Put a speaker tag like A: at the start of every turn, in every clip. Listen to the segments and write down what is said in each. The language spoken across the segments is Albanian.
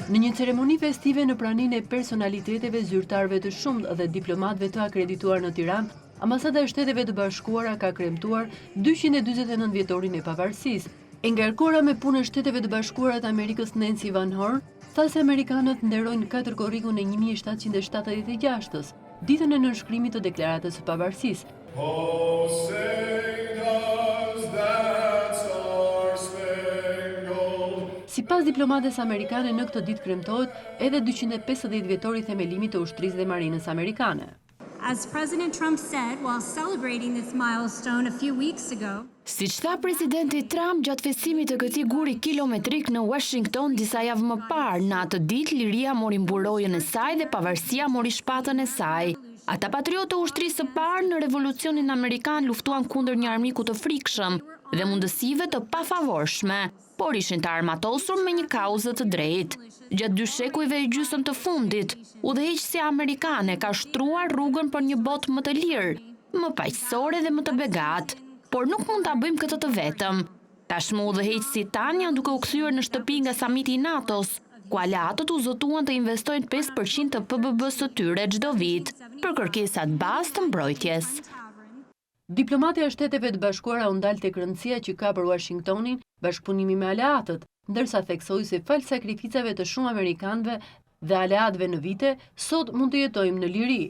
A: Në një ceremoni festive në praninë e personaliteteve zyrtarëve të shumtë dhe diplomatëve të akredituar në Tiranë, Ambasada e Shteteve të Bashkuara ka kremtuar 249 vjetorin e pavarësisë. E ngarkuara me punën e Shteteve të Bashkuara të Amerikës Nancy Van Horn, tha se amerikanët nderojnë 4 korrikun e 1776-s, ditën e nënshkrimit të Deklaratës së Pavarësisë. Sipas diplomates amerikane, në këtë ditë kremtohet edhe 250 vjetori themelimit të ushtrisë dhe marinës amerikane.
B: As President Trump said while celebrating this milestone a few weeks ago,
C: siç tha presidenti Trump gjatë festimit të këtij guri kilometrik në Washington disa javë më parë, në atë ditë liria mori mburojën e saj dhe pavarësia mori shpatën e saj. Ata patriotë të ushtrisë së parë në revolucionin amerikan luftuan kundër një armiku të frikshëm dhe mundësive të pafavorshme, por ishin të armatosur me një kauzë të drejtë. Gjatë 2 shekujve e gjysmë të fundit, udhëheqësia amerikane ka shtruar rrugën për një botë më të lirë, më paqësore dhe më të begatë, por nuk mund ta bëjmë këtë të vetëm. Tashmë udhëheqësit tanë janë duke u kthyer në shtëpi nga samiti i NATO-s, ku aleatët u zotuan të investojnë 5% të PBB-s të tyre çdo vit për kërkesat bazë të mbrojtjes.
A: Diplomatja e Shteteve të Bashkuara u ndal tek rëndësia që ka për Washingtonin bashkëpunimi me aleatët, ndërsa theksoi se fal sakrificave të shumë amerikanëve dhe aleatëve në vite, sot mund të jetojmë në liri.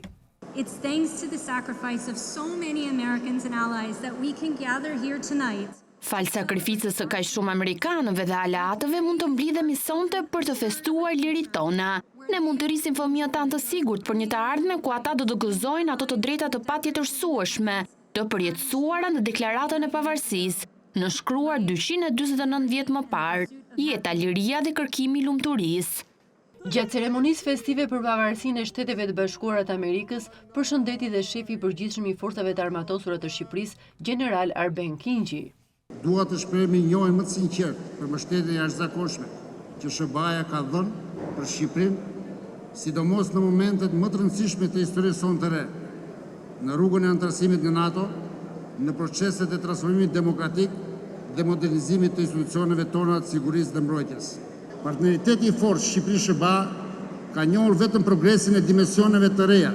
B: it's thanks to the sacrifice of so many Americans and allies that we can gather here tonight.
C: Fal sakrificës së kaq shumë amerikanëve dhe aleatëve mund të mblidhemi sonte për të festuar liritë tona. Ne mund të rrisim fëmijët tanë të sigurt për një të ardhme ku ata do të gëzojnë ato të drejta të patjetërsueshme, të përjetësuara në Deklaratën e Pavarësisë, nënshkruar 249 vjet më parë, jeta, liria dhe kërkimi i lumturisë.
A: Gjatë ceremonisë festive për pavarësinë e Shteteve të Bashkuara të Amerikës, përshëndeti dhe shefi i përgjithshëm i forcave të armatosura të Shqipërisë, General Arben Kingji.
D: Dua të shpreh njohjen më të sinqertë për mbështetjen e jashtëzakonshme që SBA ka dhënë për Shqipërinë, sidomos në momentet më të rëndësishme të historisë sonë të re, në rrugën e antarësimit në NATO, në proceset e transformimit demokratik dhe modernizimit të institucioneve tona të sigurisë dhe mbrojtjes. Partneriteti i fortë Shqipëri-SBA ka njohur vetëm progresin e dimensioneve të reja,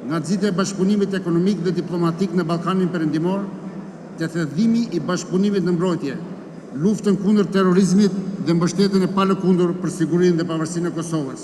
D: nga nxitja e bashkëpunimit ekonomik dhe diplomatik në Ballkanin Perëndimor, te thedhimi i bashkëpunimit në mbrojtje, luftën kundër terrorizmit dhe mbështetjen e palëkundur për sigurinë dhe pavarësinë e Kosovës.